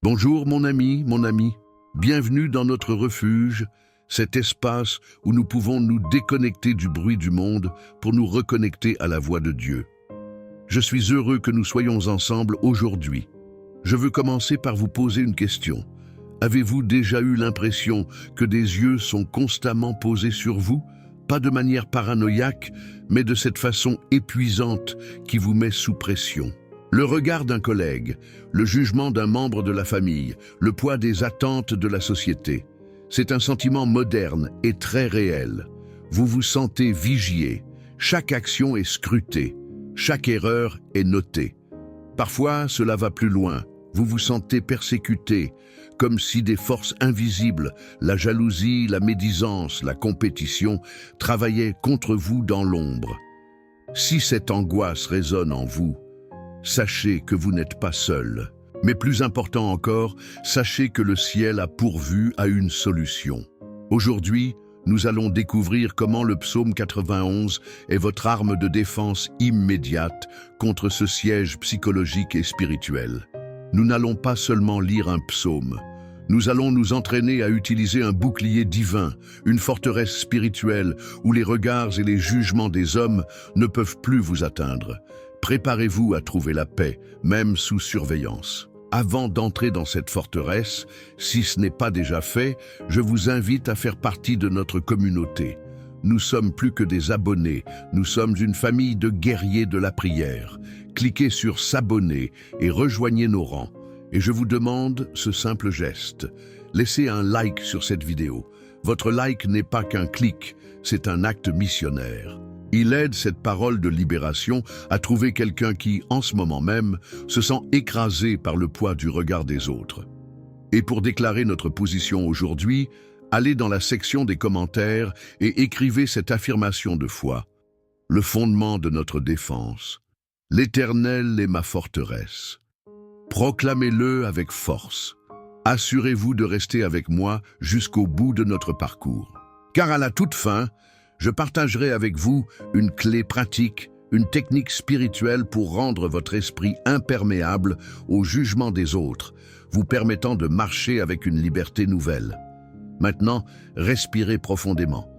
Bonjour mon ami, bienvenue dans notre refuge, cet espace où nous pouvons nous déconnecter du bruit du monde pour nous reconnecter à la voix de Dieu. Je suis heureux que nous soyons ensemble aujourd'hui. Je veux commencer par vous poser une question. Avez-vous déjà eu l'impression que des yeux sont constamment posés sur vous? Pas de manière paranoïaque, mais de cette façon épuisante qui vous met sous pression. Le regard d'un collègue, le jugement d'un membre de la famille, le poids des attentes de la société. C'est un sentiment moderne et très réel. Vous vous sentez vigié, chaque action est scrutée, chaque erreur est notée. Parfois, cela va plus loin. Vous vous sentez persécuté, comme si des forces invisibles, la jalousie, la médisance, la compétition, travaillaient contre vous dans l'ombre. Si cette angoisse résonne en vous, sachez que vous n'êtes pas seul. Mais plus important encore, sachez que le ciel a pourvu à une solution. Aujourd'hui, nous allons découvrir comment le psaume 91 est votre arme de défense immédiate contre ce siège psychologique et spirituel. Nous n'allons pas seulement lire un psaume. Nous allons nous entraîner à utiliser un bouclier divin, une forteresse spirituelle où les regards et les jugements des hommes ne peuvent plus vous atteindre. Préparez-vous à trouver la paix, même sous surveillance. Avant d'entrer dans cette forteresse, si ce n'est pas déjà fait, je vous invite à faire partie de notre communauté. Nous sommes plus que des abonnés, nous sommes une famille de guerriers de la prière. Cliquez sur s'abonner et rejoignez nos rangs. Et je vous demande ce simple geste. Laissez un like sur cette vidéo. Votre like n'est pas qu'un clic, c'est un acte missionnaire. Il aide cette parole de libération à trouver quelqu'un qui, en ce moment même, se sent écrasé par le poids du regard des autres. Et pour déclarer notre position aujourd'hui, allez dans la section des commentaires et écrivez cette affirmation de foi. Le fondement de notre défense. L'Éternel est ma forteresse. Proclamez-le avec force. Assurez-vous de rester avec moi jusqu'au bout de notre parcours. Car à la toute fin, je partagerai avec vous une clé pratique, une technique spirituelle pour rendre votre esprit imperméable au jugement des autres, vous permettant de marcher avec une liberté nouvelle. Maintenant, respirez profondément.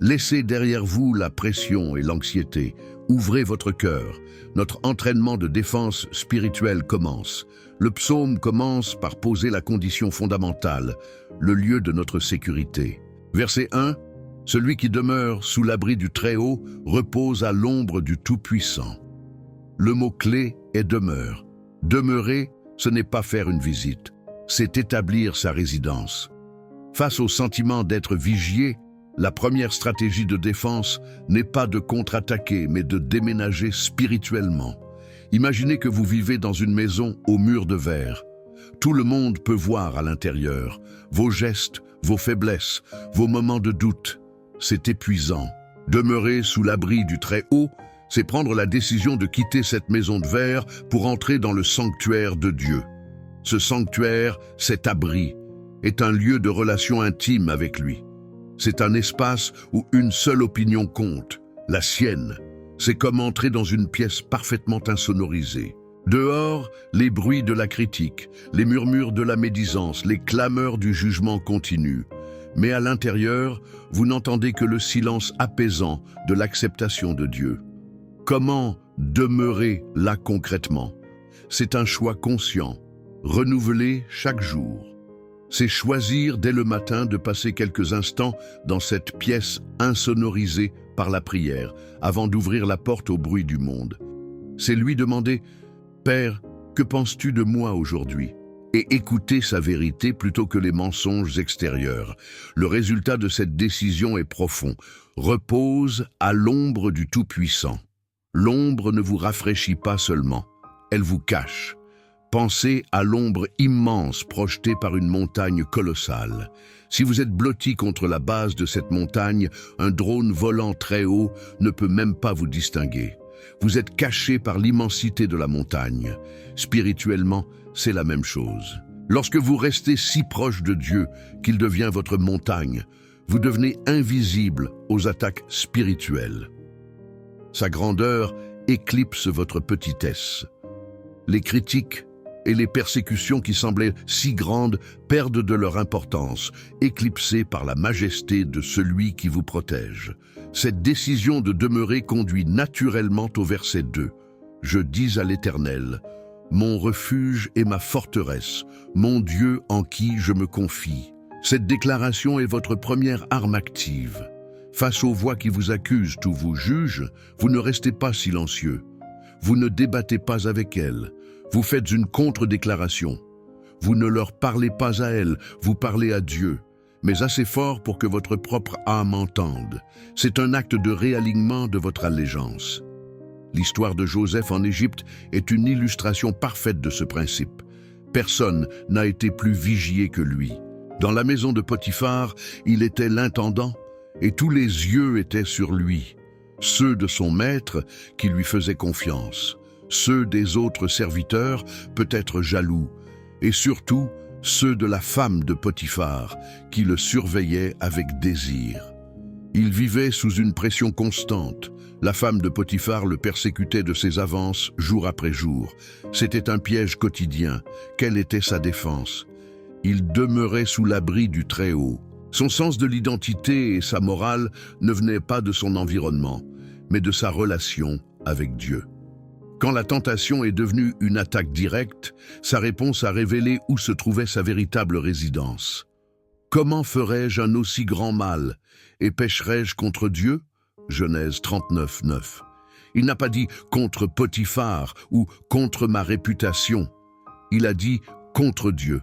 Laissez derrière vous la pression et l'anxiété. Ouvrez votre cœur. Notre entraînement de défense spirituelle commence. Le psaume commence par poser la condition fondamentale, le lieu de notre sécurité. Verset 1. Celui qui demeure sous l'abri du Très-Haut repose à l'ombre du Tout-Puissant. Le mot-clé est demeure. Demeurer, ce n'est pas faire une visite, c'est établir sa résidence. Face au sentiment d'être vigié, la première stratégie de défense n'est pas de contre-attaquer, mais de déménager spirituellement. Imaginez que vous vivez dans une maison aux murs de verre. Tout le monde peut voir à l'intérieur, vos gestes, vos faiblesses, vos moments de doute. C'est épuisant. Demeurer sous l'abri du Très-Haut, c'est prendre la décision de quitter cette maison de verre pour entrer dans le sanctuaire de Dieu. Ce sanctuaire, cet abri, est un lieu de relation intime avec lui. C'est un espace où une seule opinion compte, la sienne. C'est comme entrer dans une pièce parfaitement insonorisée. Dehors, les bruits de la critique, les murmures de la médisance, les clameurs du jugement continuent. Mais à l'intérieur, vous n'entendez que le silence apaisant de l'acceptation de Dieu. Comment demeurer là concrètement? C'est un choix conscient, renouvelé chaque jour. C'est choisir dès le matin de passer quelques instants dans cette pièce insonorisée par la prière, avant d'ouvrir la porte au bruit du monde. C'est lui demander « Père, que penses-tu de moi aujourd'hui ?» et écouter sa vérité plutôt que les mensonges extérieurs. Le résultat de cette décision est profond. Repose à l'ombre du Tout-Puissant. L'ombre ne vous rafraîchit pas seulement, elle vous cache. Pensez à l'ombre immense projetée par une montagne colossale. Si vous êtes blotti contre la base de cette montagne, un drone volant très haut ne peut même pas vous distinguer. Vous êtes caché par l'immensité de la montagne. Spirituellement, c'est la même chose. Lorsque vous restez si proche de Dieu qu'il devient votre montagne, vous devenez invisible aux attaques spirituelles. Sa grandeur éclipse votre petitesse. Les critiques, et les persécutions qui semblaient si grandes perdent de leur importance, éclipsées par la majesté de celui qui vous protège. Cette décision de demeurer conduit naturellement au verset 2. Je dis à l'Éternel, mon refuge et ma forteresse, mon Dieu en qui je me confie. Cette déclaration est votre première arme active. Face aux voix qui vous accusent ou vous jugent, vous ne restez pas silencieux. Vous ne débattez pas avec elles. Vous faites une contre-déclaration. Vous ne leur parlez pas à elles, vous parlez à Dieu, mais assez fort pour que votre propre âme entende. C'est un acte de réalignement de votre allégeance. L'histoire de Joseph en Égypte est une illustration parfaite de ce principe. Personne n'a été plus vigié que lui. Dans la maison de Potiphar, il était l'intendant, et tous les yeux étaient sur lui, ceux de son maître qui lui faisaient confiance, ceux des autres serviteurs peut-être jaloux, et surtout ceux de la femme de Potiphar qui le surveillait avec désir. Il vivait sous une pression constante. La femme de Potiphar le persécutait de ses avances jour après jour. C'était un piège quotidien. Quelle était sa défense? Il demeurait sous l'abri du Très-Haut. Son sens de l'identité et sa morale ne venaient pas de son environnement, mais de sa relation avec Dieu. Quand la tentation est devenue une attaque directe, sa réponse a révélé où se trouvait sa véritable résidence. Comment ferais-je un aussi grand mal et pécherais-je contre Dieu? Genèse 39, 9. Il n'a pas dit contre Potiphar ou contre ma réputation. Il a dit contre Dieu.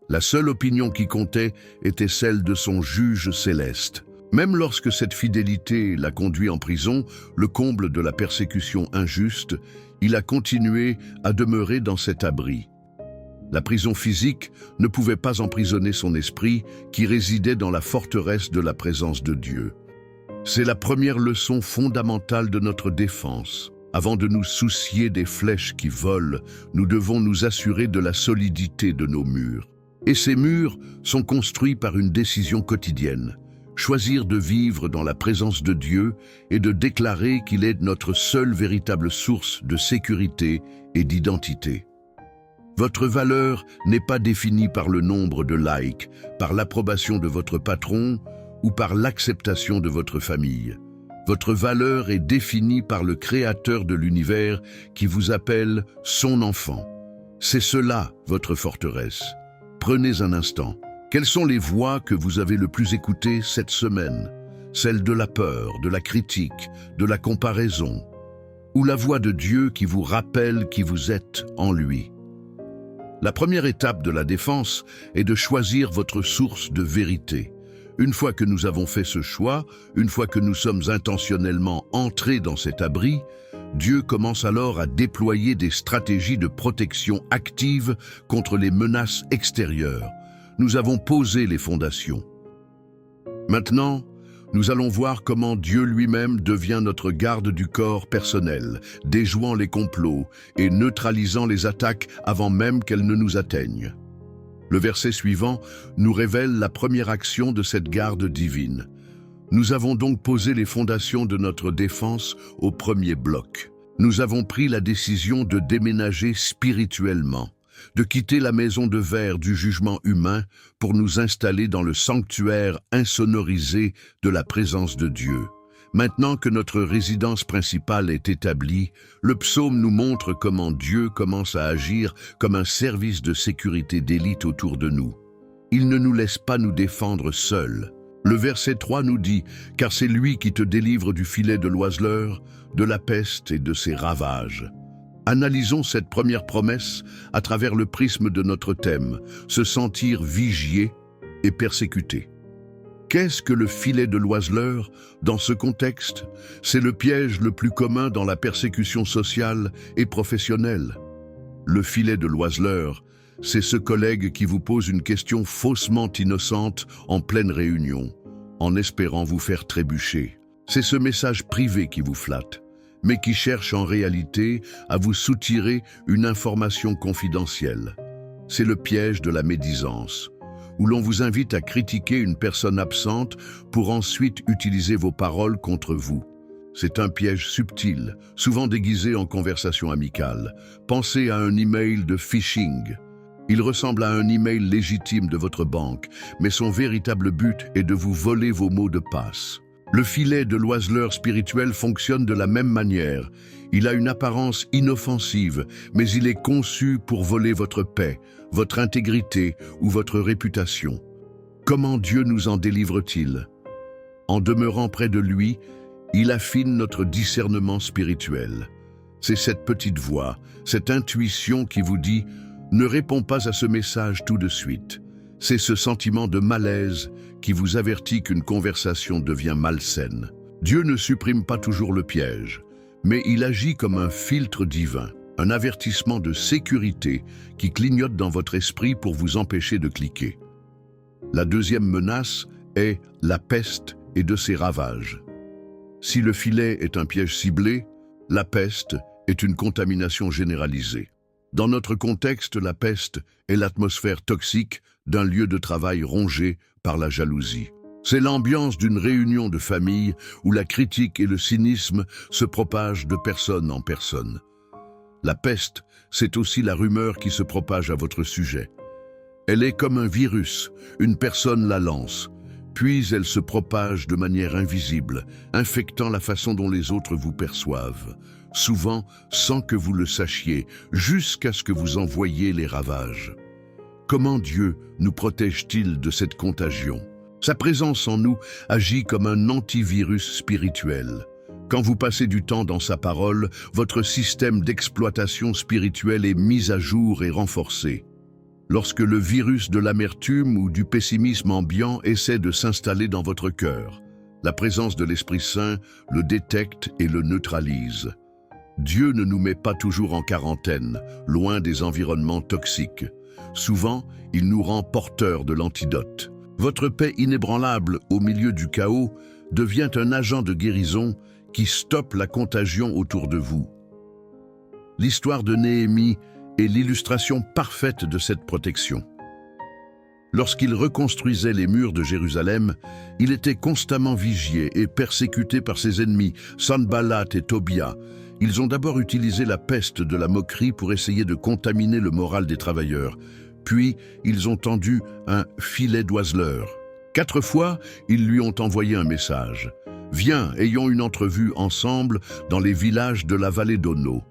La seule opinion qui comptait était celle de son juge céleste. Même lorsque cette fidélité l'a conduit en prison, le comble de la persécution injuste, il a continué à demeurer dans cet abri. La prison physique ne pouvait pas emprisonner son esprit qui résidait dans la forteresse de la présence de Dieu. C'est la première leçon fondamentale de notre défense. Avant de nous soucier des flèches qui volent, nous devons nous assurer de la solidité de nos murs. Et ces murs sont construits par une décision quotidienne. Choisir de vivre dans la présence de Dieu et de déclarer qu'il est notre seule véritable source de sécurité et d'identité. Votre valeur n'est pas définie par le nombre de likes, par l'approbation de votre patron ou par l'acceptation de votre famille. Votre valeur est définie par le Créateur de l'univers qui vous appelle son enfant. C'est cela, votre forteresse. Prenez un instant. Quelles sont les voix que vous avez le plus écoutées cette semaine? Celle de la peur, de la critique, de la comparaison, ou la voix de Dieu qui vous rappelle qui vous êtes en lui? La première étape de la défense est de choisir votre source de vérité. Une fois que nous avons fait ce choix, une fois que nous sommes intentionnellement entrés dans cet abri, Dieu commence alors à déployer des stratégies de protection actives contre les menaces extérieures. Nous avons posé les fondations. Maintenant, nous allons voir comment Dieu lui-même devient notre garde du corps personnel, déjouant les complots et neutralisant les attaques avant même qu'elles ne nous atteignent. Le verset suivant nous révèle la première action de cette garde divine. Nous avons donc posé les fondations de notre défense au premier bloc. Nous avons pris la décision de déménager spirituellement, de quitter la maison de verre du jugement humain pour nous installer dans le sanctuaire insonorisé de la présence de Dieu. Maintenant que notre résidence principale est établie, le psaume nous montre comment Dieu commence à agir comme un service de sécurité d'élite autour de nous. Il ne nous laisse pas nous défendre seuls. Le verset 3 nous dit « Car c'est lui qui te délivre du filet de l'oiseleur, de la peste et de ses ravages. » Analysons cette première promesse à travers le prisme de notre thème, se sentir vigié et persécuté. Qu'est-ce que le filet de l'oiseleur dans ce contexte? C'est le piège le plus commun dans la persécution sociale et professionnelle. Le filet de l'oiseleur, c'est ce collègue qui vous pose une question faussement innocente en pleine réunion, en espérant vous faire trébucher. C'est ce message privé qui vous flatte, mais qui cherche en réalité à vous soutirer une information confidentielle. C'est le piège de la médisance, où l'on vous invite à critiquer une personne absente pour ensuite utiliser vos paroles contre vous. C'est un piège subtil, souvent déguisé en conversation amicale. Pensez à un email de phishing. Il ressemble à un email légitime de votre banque, mais son véritable but est de vous voler vos mots de passe. Le filet de l'oiseleur spirituel fonctionne de la même manière. Il a une apparence inoffensive, mais il est conçu pour voler votre paix, votre intégrité ou votre réputation. Comment Dieu nous en délivre-t-il? En demeurant près de lui, il affine notre discernement spirituel. C'est cette petite voix, cette intuition qui vous dit « Ne réponds pas à ce message tout de suite ». C'est ce sentiment de malaise qui vous avertit qu'une conversation devient malsaine. Dieu ne supprime pas toujours le piège, mais il agit comme un filtre divin, un avertissement de sécurité qui clignote dans votre esprit pour vous empêcher de cliquer. La deuxième menace est la peste et de ses ravages. Si le filet est un piège ciblé, la peste est une contamination généralisée. Dans notre contexte, la peste est l'atmosphère toxique d'un lieu de travail rongé par la jalousie. C'est l'ambiance d'une réunion de famille où la critique et le cynisme se propagent de personne en personne. La peste, c'est aussi la rumeur qui se propage à votre sujet. Elle est comme un virus, une personne la lance, puis elle se propage de manière invisible, infectant la façon dont les autres vous perçoivent, souvent sans que vous le sachiez, jusqu'à ce que vous en voyiez les ravages. Comment Dieu nous protège-t-il de cette contagion? Sa présence en nous agit comme un antivirus spirituel. Quand vous passez du temps dans sa parole, votre système d'exploitation spirituelle est mis à jour et renforcé. Lorsque le virus de l'amertume ou du pessimisme ambiant essaie de s'installer dans votre cœur, la présence de l'Esprit Saint le détecte et le neutralise. Dieu ne nous met pas toujours en quarantaine, loin des environnements toxiques. Souvent, il nous rend porteurs de l'antidote. Votre paix inébranlable au milieu du chaos devient un agent de guérison qui stoppe la contagion autour de vous. L'histoire de Néhémie est l'illustration parfaite de cette protection. Lorsqu'il reconstruisait les murs de Jérusalem, il était constamment vigié et persécuté par ses ennemis, Sanballat et Tobia. Ils ont d'abord utilisé la peste de la moquerie pour essayer de contaminer le moral des travailleurs. Puis, ils ont tendu un filet d'oiseleur. 4 fois, ils lui ont envoyé un message. « Viens, ayons une entrevue ensemble dans les villages de la vallée d'Ono. »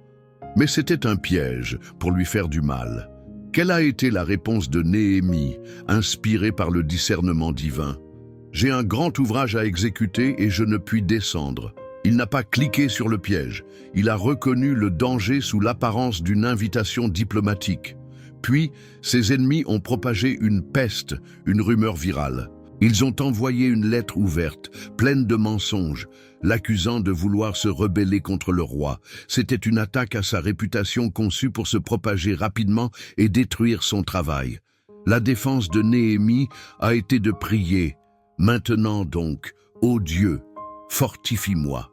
Mais c'était un piège pour lui faire du mal. Quelle a été la réponse de Néhémie, inspirée par le discernement divin? « J'ai un grand ouvrage à exécuter et je ne puis descendre. » Il n'a pas cliqué sur le piège. Il a reconnu le danger sous l'apparence d'une invitation diplomatique. Puis, ses ennemis ont propagé une peste, une rumeur virale. Ils ont envoyé une lettre ouverte, pleine de mensonges, l'accusant de vouloir se rebeller contre le roi. C'était une attaque à sa réputation conçue pour se propager rapidement et détruire son travail. La défense de Néhémie a été de prier. Maintenant donc, ô Dieu, fortifie-moi.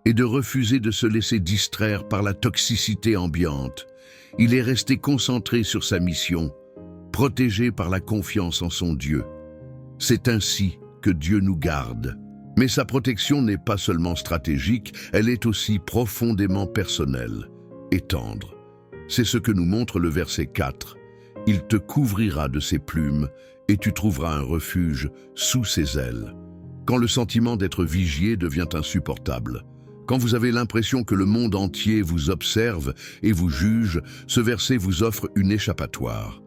Et de refuser de se laisser distraire par la toxicité ambiante. Il est resté concentré sur sa mission, protégé par la confiance en son Dieu. C'est ainsi que Dieu nous garde. Mais sa protection n'est pas seulement stratégique, elle est aussi profondément personnelle et tendre. C'est ce que nous montre le verset 4. « Il te couvrira de ses plumes et tu trouveras un refuge sous ses ailes. » Quand le sentiment d'être vigié devient insupportable, quand vous avez l'impression que le monde entier vous observe et vous juge, ce verset vous offre une échappatoire.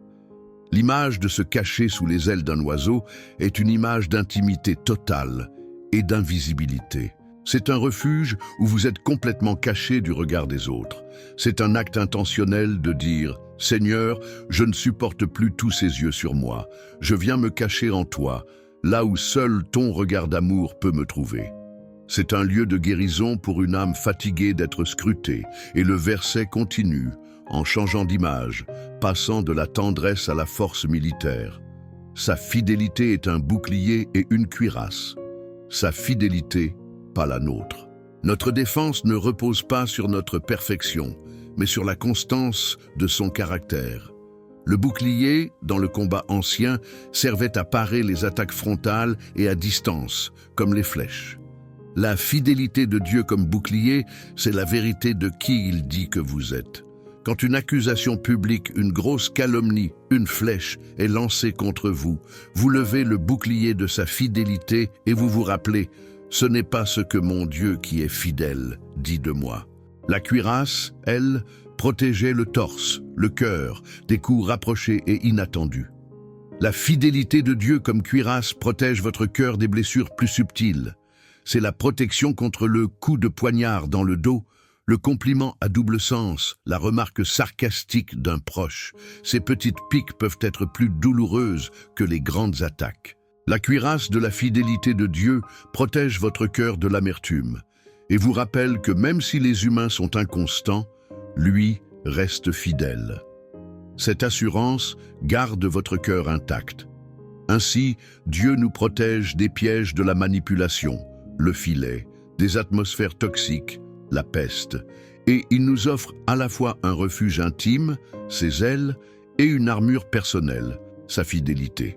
L'image de se cacher sous les ailes d'un oiseau est une image d'intimité totale et d'invisibilité. C'est un refuge où vous êtes complètement caché du regard des autres. C'est un acte intentionnel de dire « Seigneur, je ne supporte plus tous ces yeux sur moi. Je viens me cacher en toi, là où seul ton regard d'amour peut me trouver. » C'est un lieu de guérison pour une âme fatiguée d'être scrutée, et le verset continue, en changeant d'image, passant de la tendresse à la force militaire. Sa fidélité est un bouclier et une cuirasse. Sa fidélité, pas la nôtre. Notre défense ne repose pas sur notre perfection, mais sur la constance de son caractère. Le bouclier, dans le combat ancien, servait à parer les attaques frontales et à distance, comme les flèches. La fidélité de Dieu comme bouclier, c'est la vérité de qui il dit que vous êtes. Quand une accusation publique, une grosse calomnie, une flèche est lancée contre vous, vous levez le bouclier de sa fidélité et vous vous rappelez « Ce n'est pas ce que mon Dieu qui est fidèle dit de moi ». La cuirasse, elle, protégeait le torse, le cœur, des coups rapprochés et inattendus. La fidélité de Dieu comme cuirasse protège votre cœur des blessures plus subtiles. C'est la protection contre le coup de poignard dans le dos, le compliment à double sens, la remarque sarcastique d'un proche. Ces petites piques peuvent être plus douloureuses que les grandes attaques. La cuirasse de la fidélité de Dieu protège votre cœur de l'amertume et vous rappelle que même si les humains sont inconstants, lui reste fidèle. Cette assurance garde votre cœur intact. Ainsi, Dieu nous protège des pièges de la manipulation, le filet, des atmosphères toxiques, la peste, et il nous offre à la fois un refuge intime, ses ailes, et une armure personnelle, sa fidélité.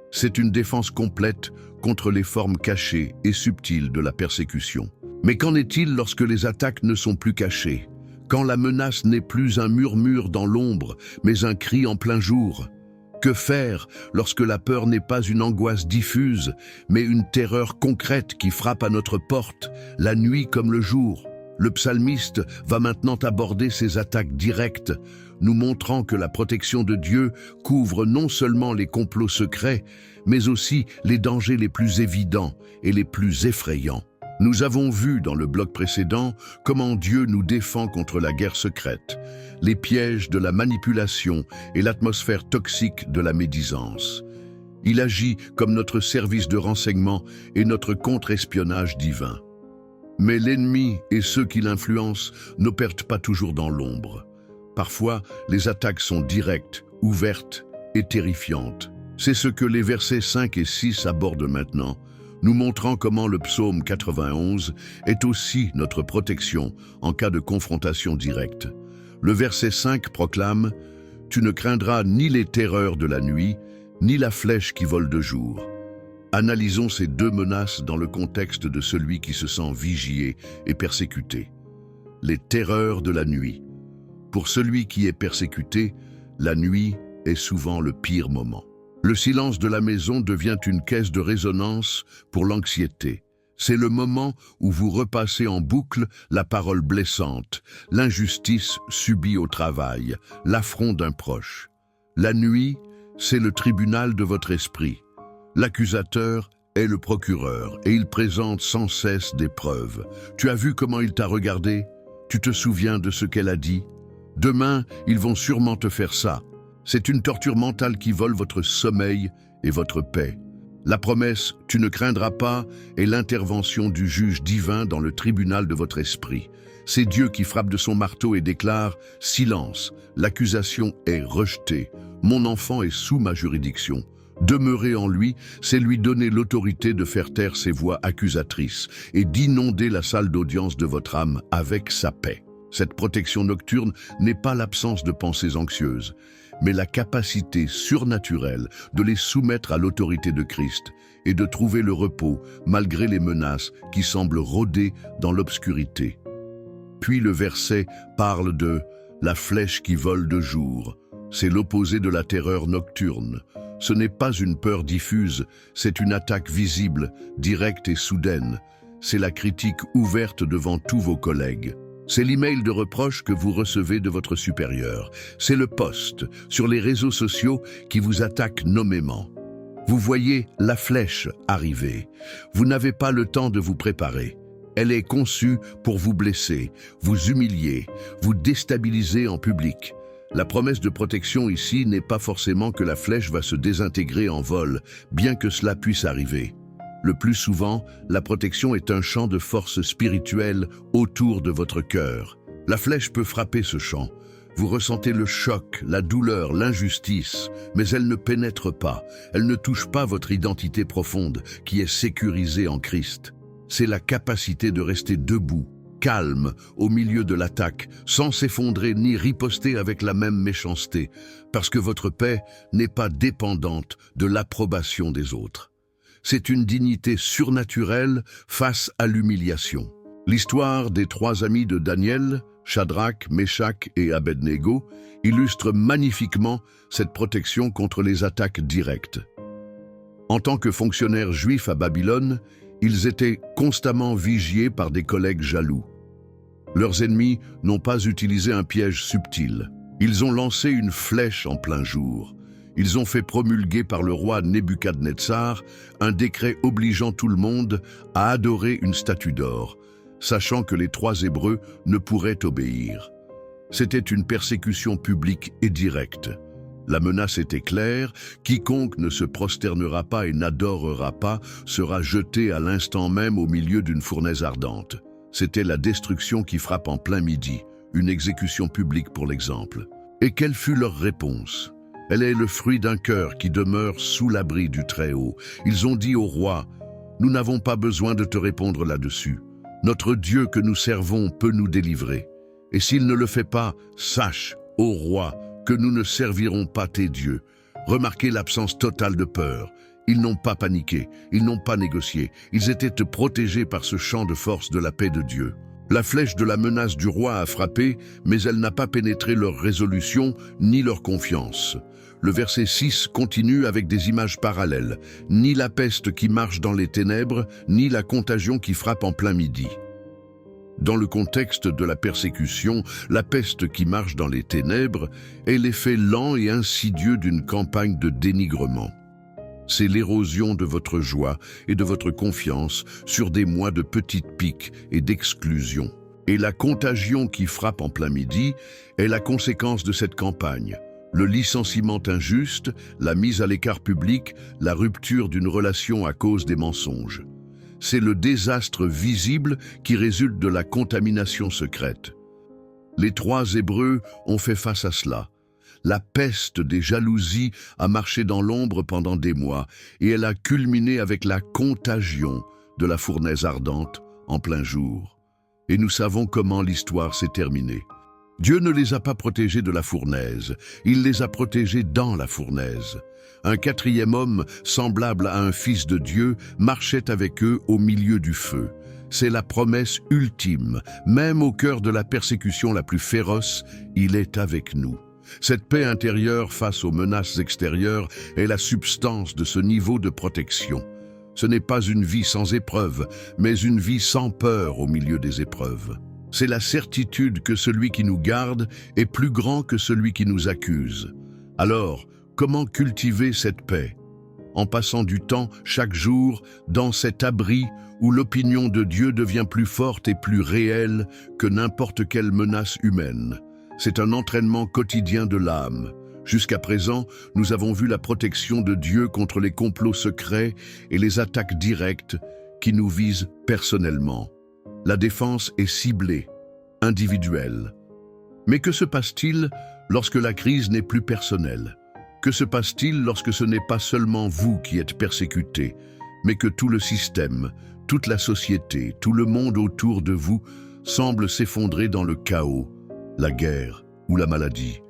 C'est une défense complète contre les formes cachées et subtiles de la persécution. Mais qu'en est-il lorsque les attaques ne sont plus cachées? Quand la menace n'est plus un murmure dans l'ombre, mais un cri en plein jour? Que faire lorsque la peur n'est pas une angoisse diffuse, mais une terreur concrète qui frappe à notre porte, la nuit comme le jour? Le psalmiste va maintenant aborder ces attaques directes, nous montrant que la protection de Dieu couvre non seulement les complots secrets, mais aussi les dangers les plus évidents et les plus effrayants. Nous avons vu dans le bloc précédent comment Dieu nous défend contre la guerre secrète, les pièges de la manipulation et l'atmosphère toxique de la médisance. Il agit comme notre service de renseignement et notre contre-espionnage divin. Mais l'ennemi et ceux qui l'influencent n'opèrent pas toujours dans l'ombre. Parfois, les attaques sont directes, ouvertes et terrifiantes. C'est ce que les versets 5 et 6 abordent maintenant, nous montrant comment le psaume 91 est aussi notre protection en cas de confrontation directe. Le verset 5 proclame « Tu ne craindras ni les terreurs de la nuit, ni la flèche qui vole de jour ». Analysons ces deux menaces dans le contexte de celui qui se sent vigilé et persécuté. Les terreurs de la nuit. Pour celui qui est persécuté, la nuit est souvent le pire moment. Le silence de la maison devient une caisse de résonance pour l'anxiété. C'est le moment où vous repassez en boucle la parole blessante, l'injustice subie au travail, l'affront d'un proche. La nuit, c'est le tribunal de votre esprit. L'accusateur est le procureur et il présente sans cesse des preuves. Tu as vu comment il t'a regardé? Tu te souviens de ce qu'elle a dit? Demain, ils vont sûrement te faire ça. C'est une torture mentale qui vole votre sommeil et votre paix. La promesse « tu ne craindras pas » est l'intervention du juge divin dans le tribunal de votre esprit. C'est Dieu qui frappe de son marteau et déclare « Silence, l'accusation est rejetée. Mon enfant est sous ma juridiction. » Demeurer en lui, c'est lui donner l'autorité de faire taire ses voix accusatrices et d'inonder la salle d'audience de votre âme avec sa paix. Cette protection nocturne n'est pas l'absence de pensées anxieuses, mais la capacité surnaturelle de les soumettre à l'autorité de Christ et de trouver le repos malgré les menaces qui semblent rôder dans l'obscurité. Puis le verset parle de « la flèche qui vole de jour ». C'est l'opposé de la terreur nocturne. Ce n'est pas une peur diffuse, c'est une attaque visible, directe et soudaine. C'est la critique ouverte devant tous vos collègues. C'est l'email de reproche que vous recevez de votre supérieur. C'est le post sur les réseaux sociaux qui vous attaque nommément. Vous voyez la flèche arriver. Vous n'avez pas le temps de vous préparer. Elle est conçue pour vous blesser, vous humilier, vous déstabiliser en public. La promesse de protection ici n'est pas forcément que la flèche va se désintégrer en vol, bien que cela puisse arriver. Le plus souvent, la protection est un champ de force spirituelle autour de votre cœur. La flèche peut frapper ce champ. Vous ressentez le choc, la douleur, l'injustice, mais elle ne pénètre pas. Elle ne touche pas votre identité profonde, qui est sécurisée en Christ. C'est la capacité de rester debout, calme, au milieu de l'attaque, sans s'effondrer ni riposter avec la même méchanceté, parce que votre paix n'est pas dépendante de l'approbation des autres. C'est une dignité surnaturelle face à l'humiliation. L'histoire des trois amis de Daniel, Shadrach, Meshach et Abednego, illustre magnifiquement cette protection contre les attaques directes. En tant que fonctionnaires juifs à Babylone, ils étaient constamment vigiés par des collègues jaloux. Leurs ennemis n'ont pas utilisé un piège subtil. Ils ont lancé une flèche en plein jour. Ils ont fait promulguer par le roi Nebuchadnezzar un décret obligeant tout le monde à adorer une statue d'or, sachant que les trois Hébreux ne pourraient obéir. C'était une persécution publique et directe. La menace était claire, quiconque ne se prosternera pas et n'adorera pas sera jeté à l'instant même au milieu d'une fournaise ardente. C'était la destruction qui frappe en plein midi, une exécution publique pour l'exemple. Et quelle fut leur réponse? Elle est le fruit d'un cœur qui demeure sous l'abri du Très-Haut. Ils ont dit au roi, « Nous n'avons pas besoin de te répondre là-dessus. Notre Dieu que nous servons peut nous délivrer. Et s'il ne le fait pas, sache, ô roi, que nous ne servirons pas tes dieux. » Remarquez l'absence totale de peur. Ils n'ont pas paniqué, ils n'ont pas négocié. Ils étaient protégés par ce champ de force de la paix de Dieu. La flèche de la menace du roi a frappé, mais elle n'a pas pénétré leur résolution ni leur confiance. Le verset 6 continue avec des images parallèles. Ni la peste qui marche dans les ténèbres, ni la contagion qui frappe en plein midi. Dans le contexte de la persécution, la peste qui marche dans les ténèbres est l'effet lent et insidieux d'une campagne de dénigrement. C'est l'érosion de votre joie et de votre confiance sur des mois de petites piques et d'exclusion. Et la contagion qui frappe en plein midi est la conséquence de cette campagne. Le licenciement injuste, la mise à l'écart public, la rupture d'une relation à cause des mensonges. C'est le désastre visible qui résulte de la contamination secrète. Les trois Hébreux ont fait face à cela. La peste des jalousies a marché dans l'ombre pendant des mois et elle a culminé avec la contagion de la fournaise ardente en plein jour. Et nous savons comment l'histoire s'est terminée. Dieu ne les a pas protégés de la fournaise, il les a protégés dans la fournaise. Un quatrième homme, semblable à un fils de Dieu, marchait avec eux au milieu du feu. C'est la promesse ultime, même au cœur de la persécution la plus féroce, il est avec nous. Cette paix intérieure face aux menaces extérieures est la substance de ce niveau de protection. Ce n'est pas une vie sans épreuves, mais une vie sans peur au milieu des épreuves. C'est la certitude que celui qui nous garde est plus grand que celui qui nous accuse. Alors, comment cultiver cette paix? En passant du temps, chaque jour, dans cet abri où l'opinion de Dieu devient plus forte et plus réelle que n'importe quelle menace humaine. C'est un entraînement quotidien de l'âme. Jusqu'à présent, nous avons vu la protection de Dieu contre les complots secrets et les attaques directes qui nous visent personnellement. La défense est ciblée, individuelle. Mais que se passe-t-il lorsque la crise n'est plus personnelle? Que se passe-t-il lorsque ce n'est pas seulement vous qui êtes persécutés, mais que tout le système, toute la société, tout le monde autour de vous semble s'effondrer dans le chaos, la guerre ou la maladie?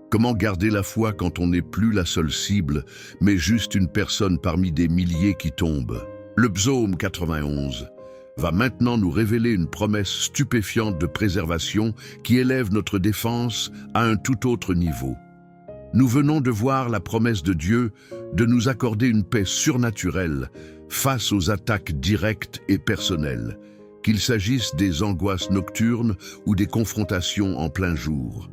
Comment garder la foi quand on n'est plus la seule cible, mais juste une personne parmi des milliers qui tombent? Le psaume 91 va maintenant nous révéler une promesse stupéfiante de préservation qui élève notre défense à un tout autre niveau. Nous venons de voir la promesse de Dieu de nous accorder une paix surnaturelle face aux attaques directes et personnelles, qu'il s'agisse des angoisses nocturnes ou des confrontations en plein jour.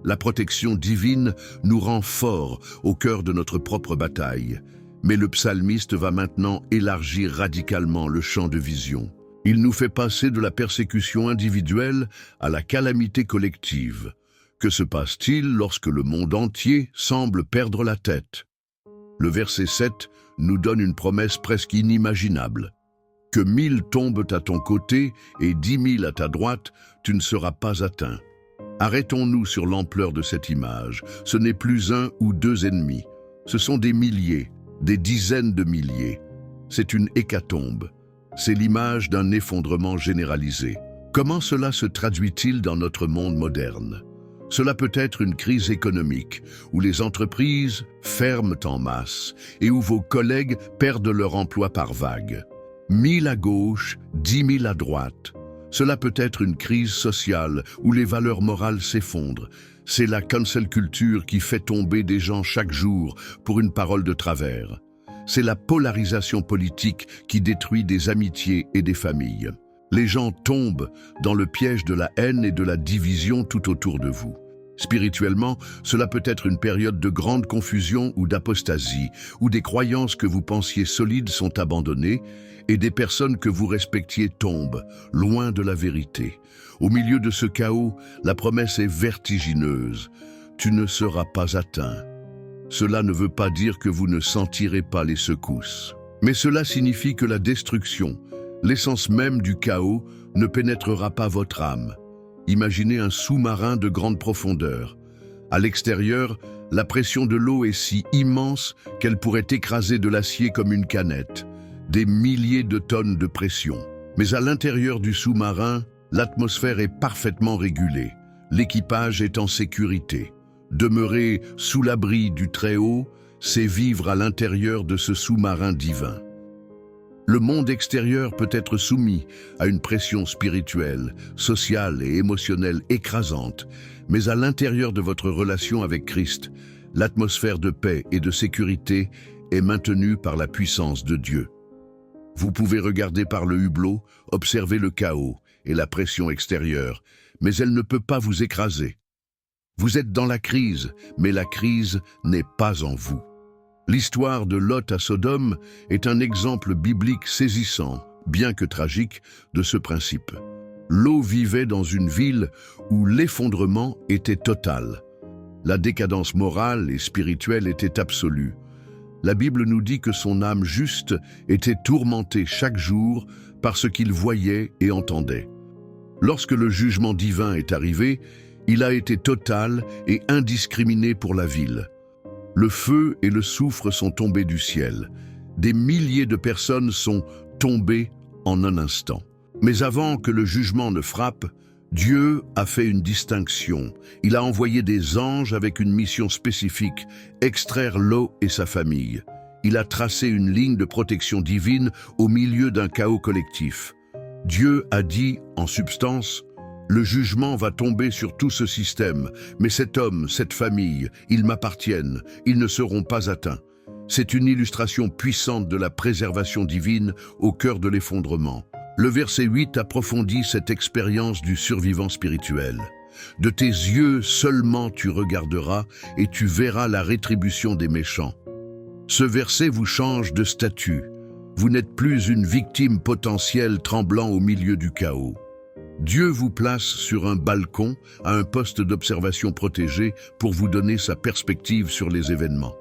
La protection divine nous rend forts au cœur de notre propre bataille, mais le psalmiste va maintenant élargir radicalement le champ de vision. Il nous fait passer de la persécution individuelle à la calamité collective. Que se passe-t-il lorsque le monde entier semble perdre la tête? Le verset 7 nous donne une promesse presque inimaginable. Que 1000 tombent à ton côté et 10 000 à ta droite, tu ne seras pas atteint. Arrêtons-nous sur l'ampleur de cette image. Ce n'est plus un ou deux ennemis. Ce sont des milliers, des dizaines de milliers. C'est une hécatombe. C'est l'image d'un effondrement généralisé. Comment cela se traduit-il dans notre monde moderne? Cela peut être une crise économique, où les entreprises ferment en masse et où vos collègues perdent leur emploi par vagues. 1000 à gauche, 10 000 à droite. Cela peut être une crise sociale où les valeurs morales s'effondrent. C'est la cancel culture qui fait tomber des gens chaque jour pour une parole de travers. C'est la polarisation politique qui détruit des amitiés et des familles. Les gens tombent dans le piège de la haine et de la division tout autour de vous. Spirituellement, cela peut être une période de grande confusion ou d'apostasie, où des croyances que vous pensiez solides sont abandonnées et des personnes que vous respectiez tombent, loin de la vérité. Au milieu de ce chaos, la promesse est vertigineuse. Tu ne seras pas atteint. Cela ne veut pas dire que vous ne sentirez pas les secousses. Mais cela signifie que la destruction, l'essence même du chaos, ne pénétrera pas votre âme. Imaginez un sous-marin de grande profondeur. À l'extérieur, la pression de l'eau est si immense qu'elle pourrait écraser de l'acier comme une canette. Des milliers de tonnes de pression. Mais à l'intérieur du sous-marin, l'atmosphère est parfaitement régulée. L'équipage est en sécurité. Demeurer sous l'abri du Très-Haut, c'est vivre à l'intérieur de ce sous-marin divin. Le monde extérieur peut être soumis à une pression spirituelle, sociale et émotionnelle écrasante, mais à l'intérieur de votre relation avec Christ, l'atmosphère de paix et de sécurité est maintenue par la puissance de Dieu. Vous pouvez regarder par le hublot, observer le chaos et la pression extérieure, mais elle ne peut pas vous écraser. Vous êtes dans la crise, mais la crise n'est pas en vous. L'histoire de Lot à Sodome est un exemple biblique saisissant, bien que tragique, de ce principe. Lot vivait dans une ville où l'effondrement était total. La décadence morale et spirituelle était absolue. La Bible nous dit que son âme juste était tourmentée chaque jour par ce qu'il voyait et entendait. Lorsque le jugement divin est arrivé, il a été total et indiscriminé pour la ville. Le feu et le soufre sont tombés du ciel. Des milliers de personnes sont tombées en un instant. Mais avant que le jugement ne frappe, Dieu a fait une distinction. Il a envoyé des anges avec une mission spécifique, extraire Lot et sa famille. Il a tracé une ligne de protection divine au milieu d'un chaos collectif. Dieu a dit, en substance, « Le jugement va tomber sur tout ce système, mais cet homme, cette famille, ils m'appartiennent, ils ne seront pas atteints. » C'est une illustration puissante de la préservation divine au cœur de l'effondrement. Le verset 8 approfondit cette expérience du survivant spirituel. « De tes yeux seulement tu regarderas et tu verras la rétribution des méchants. » Ce verset vous change de statut. Vous n'êtes plus une victime potentielle tremblant au milieu du chaos. Dieu vous place sur un balcon, à un poste d'observation protégé pour vous donner sa perspective sur les événements.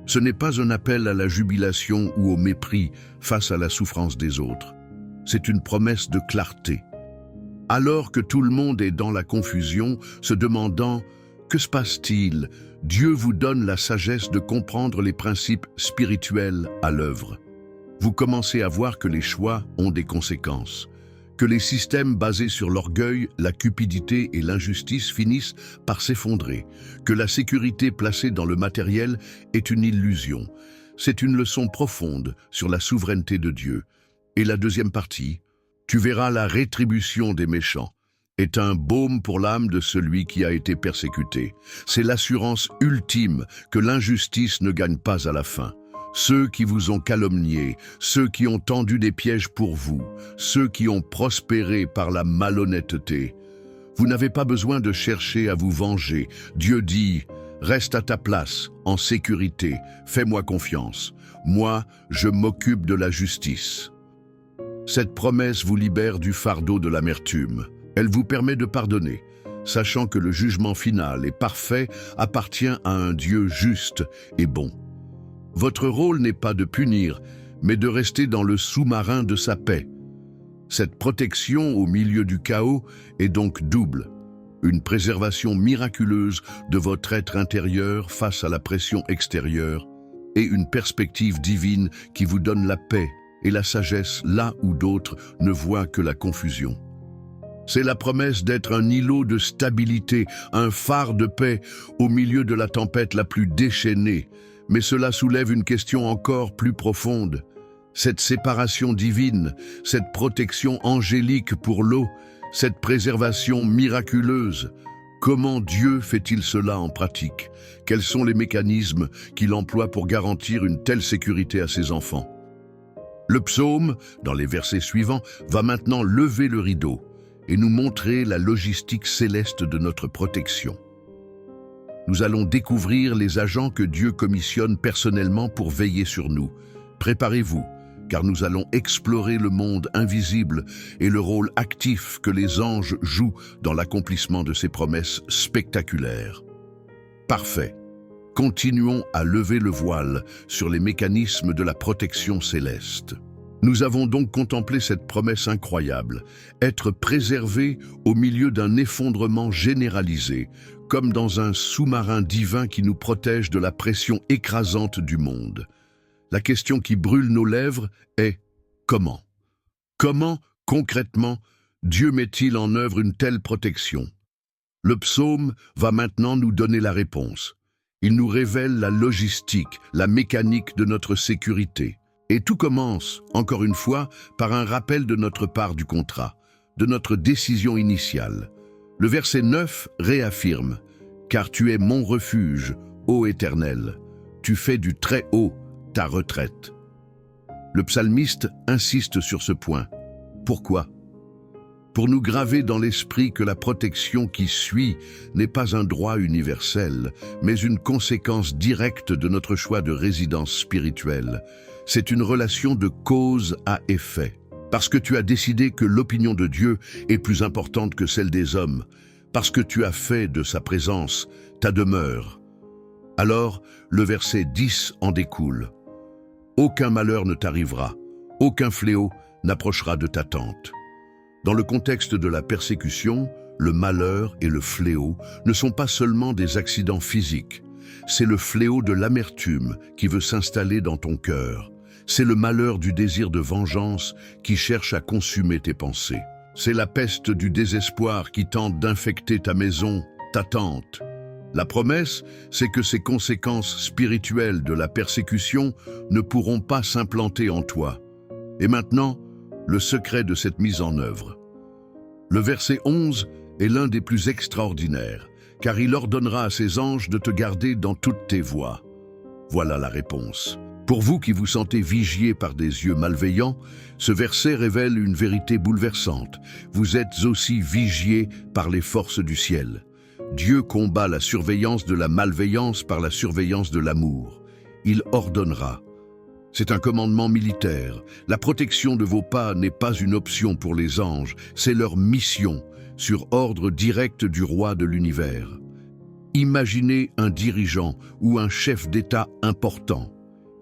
Ce n'est pas un appel à la jubilation ou au mépris face à la souffrance des autres. C'est une promesse de clarté. Alors que tout le monde est dans la confusion, se demandant « Que se passe-t-il ?» Dieu vous donne la sagesse de comprendre les principes spirituels à l'œuvre. Vous commencez à voir que les choix ont des conséquences, que les systèmes basés sur l'orgueil, la cupidité et l'injustice finissent par s'effondrer, que la sécurité placée dans le matériel est une illusion. C'est une leçon profonde sur la souveraineté de Dieu. Et la deuxième partie, tu verras la rétribution des méchants, est un baume pour l'âme de celui qui a été persécuté. C'est l'assurance ultime que l'injustice ne gagne pas à la fin. Ceux qui vous ont calomnié, ceux qui ont tendu des pièges pour vous, ceux qui ont prospéré par la malhonnêteté. Vous n'avez pas besoin de chercher à vous venger. Dieu dit, reste à ta place, en sécurité, fais-moi confiance. Moi, je m'occupe de la justice. Cette promesse vous libère du fardeau de l'amertume. Elle vous permet de pardonner, sachant que le jugement final et parfait appartient à un Dieu juste et bon. Votre rôle n'est pas de punir, mais de rester dans le sous-marin de sa paix. Cette protection au milieu du chaos est donc double. Une préservation miraculeuse de votre être intérieur face à la pression extérieure et une perspective divine qui vous donne la paix et la sagesse là où d'autres ne voient que la confusion. C'est la promesse d'être un îlot de stabilité, un phare de paix au milieu de la tempête la plus déchaînée. Mais cela soulève une question encore plus profonde. Cette séparation divine, cette protection angélique pour l'eau, cette préservation miraculeuse, comment Dieu fait-il cela en pratique? Quels sont les mécanismes qu'il emploie pour garantir une telle sécurité à ses enfants? Le psaume, dans les versets suivants, va maintenant lever le rideau et nous montrer la logistique céleste de notre protection. Nous allons découvrir les agents que Dieu commissionne personnellement pour veiller sur nous. Préparez-vous, car nous allons explorer le monde invisible et le rôle actif que les anges jouent dans l'accomplissement de ces promesses spectaculaires. Parfait. Continuons à lever le voile sur les mécanismes de la protection céleste. Nous avons donc contemplé cette promesse incroyable, être préservé au milieu d'un effondrement généralisé, comme dans un sous-marin divin qui nous protège de la pression écrasante du monde. La question qui brûle nos lèvres est comment? Comment, concrètement, Dieu met-il en œuvre une telle protection? Le psaume va maintenant nous donner la réponse. Il nous révèle la logistique, la mécanique de notre sécurité. Et tout commence, encore une fois, par un rappel de notre part du contrat, de notre décision initiale. Le verset 9 réaffirme « Car tu es mon refuge, ô Éternel, tu fais du très haut ta retraite. » Le psalmiste insiste sur ce point. Pourquoi? Pour nous graver dans l'esprit que la protection qui suit n'est pas un droit universel, mais une conséquence directe de notre choix de résidence spirituelle. C'est une relation de cause à effet. Parce que tu as décidé que l'opinion de Dieu est plus importante que celle des hommes, parce que tu as fait de sa présence ta demeure. Alors, le verset 10 en découle. Aucun malheur ne t'arrivera, aucun fléau n'approchera de ta tente. Dans le contexte de la persécution, le malheur et le fléau ne sont pas seulement des accidents physiques. C'est le fléau de l'amertume qui veut s'installer dans ton cœur. C'est le malheur du désir de vengeance qui cherche à consumer tes pensées. C'est la peste du désespoir qui tente d'infecter ta maison, ta tente. La promesse, c'est que ces conséquences spirituelles de la persécution ne pourront pas s'implanter en toi. Et maintenant, le secret de cette mise en œuvre. Le verset 11 est l'un des plus extraordinaires, car il ordonnera à ses anges de te garder dans toutes tes voies. Voilà la réponse. Pour vous qui vous sentez vigiés par des yeux malveillants, ce verset révèle une vérité bouleversante. Vous êtes aussi vigiés par les forces du ciel. Dieu combat la surveillance de la malveillance par la surveillance de l'amour. Il ordonnera. C'est un commandement militaire. La protection de vos pas n'est pas une option pour les anges, c'est leur mission, sur ordre direct du roi de l'univers. Imaginez un dirigeant ou un chef d'État important.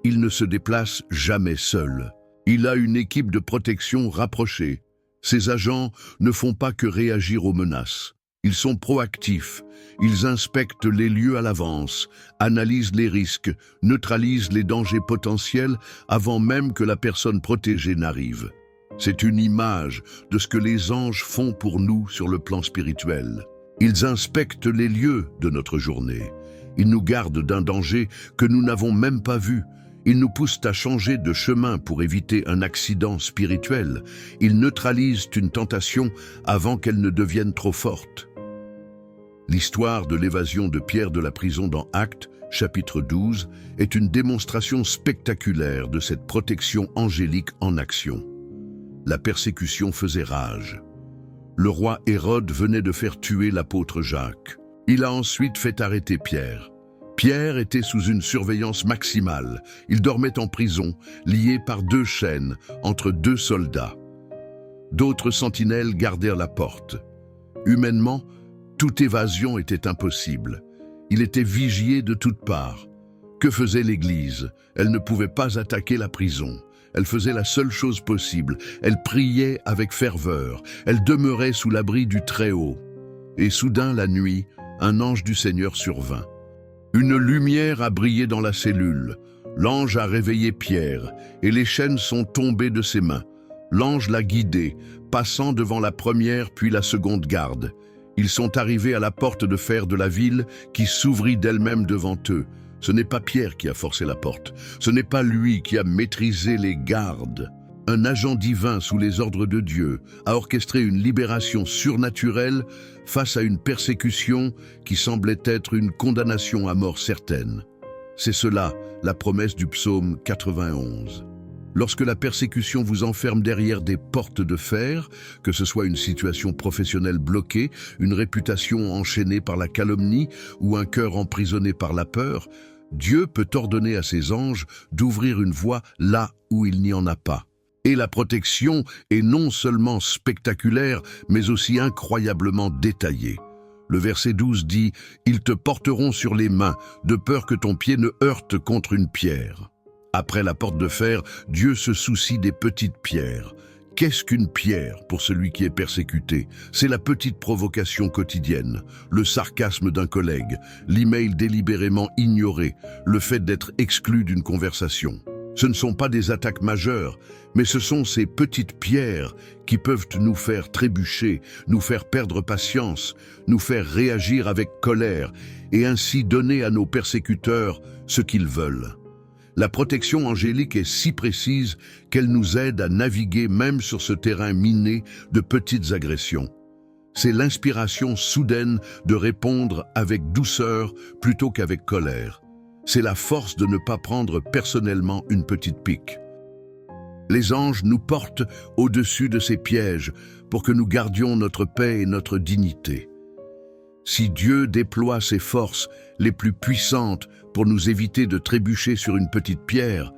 Il ne se déplace jamais seul. Il a une équipe de protection rapprochée. Ses agents ne font pas que réagir aux menaces. Ils sont proactifs. Ils inspectent les lieux à l'avance, analysent les risques, neutralisent les dangers potentiels avant même que la personne protégée n'arrive. C'est une image de ce que les anges font pour nous sur le plan spirituel. Ils inspectent les lieux de notre journée. Ils nous gardent d'un danger que nous n'avons même pas vu. Ils nous poussent à changer de chemin pour éviter un accident spirituel. Ils neutralisent une tentation avant qu'elle ne devienne trop forte. L'histoire de l'évasion de Pierre de la prison dans Actes, chapitre 12, est une démonstration spectaculaire de cette protection angélique en action. La persécution faisait rage. Le roi Hérode venait de faire tuer l'apôtre Jacques. Il a ensuite fait arrêter Pierre. Pierre était sous une surveillance maximale. Il dormait en prison, lié par 2 chaînes, entre 2 soldats. D'autres sentinelles gardèrent la porte. Humainement, toute évasion était impossible. Il était vigié de toutes parts. Que faisait l'Église? Elle ne pouvait pas attaquer la prison. Elle faisait la seule chose possible. Elle priait avec ferveur. Elle demeurait sous l'abri du Très-Haut. Et soudain, la nuit, un ange du Seigneur survint. Une lumière a brillé dans la cellule. L'ange a réveillé Pierre, et les chaînes sont tombées de ses mains. L'ange l'a guidé, passant devant la première puis la seconde garde. Ils sont arrivés à la porte de fer de la ville qui s'ouvrit d'elle-même devant eux. Ce n'est pas Pierre qui a forcé la porte. Ce n'est pas lui qui a maîtrisé les gardes. Un agent divin sous les ordres de Dieu a orchestré une libération surnaturelle face à une persécution qui semblait être une condamnation à mort certaine. C'est cela, la promesse du psaume 91. Lorsque la persécution vous enferme derrière des portes de fer, que ce soit une situation professionnelle bloquée, une réputation enchaînée par la calomnie ou un cœur emprisonné par la peur, Dieu peut ordonner à ses anges d'ouvrir une voie là où il n'y en a pas. Et la protection est non seulement spectaculaire, mais aussi incroyablement détaillée. Le verset 12 dit « Ils te porteront sur les mains, de peur que ton pied ne heurte contre une pierre. » Après la porte de fer, Dieu se soucie des petites pierres. Qu'est-ce qu'une pierre pour celui qui est persécuté? C'est la petite provocation quotidienne, le sarcasme d'un collègue, l'email délibérément ignoré, le fait d'être exclu d'une conversation. Ce ne sont pas des attaques majeures, mais ce sont ces petites pierres qui peuvent nous faire trébucher, nous faire perdre patience, nous faire réagir avec colère et ainsi donner à nos persécuteurs ce qu'ils veulent. La protection angélique est si précise qu'elle nous aide à naviguer même sur ce terrain miné de petites agressions. C'est l'inspiration soudaine de répondre avec douceur plutôt qu'avec colère. C'est la force de ne pas prendre personnellement une petite pique. Les anges nous portent au-dessus de ces pièges pour que nous gardions notre paix et notre dignité. Si Dieu déploie ses forces les plus puissantes pour nous éviter de trébucher sur une petite pierre,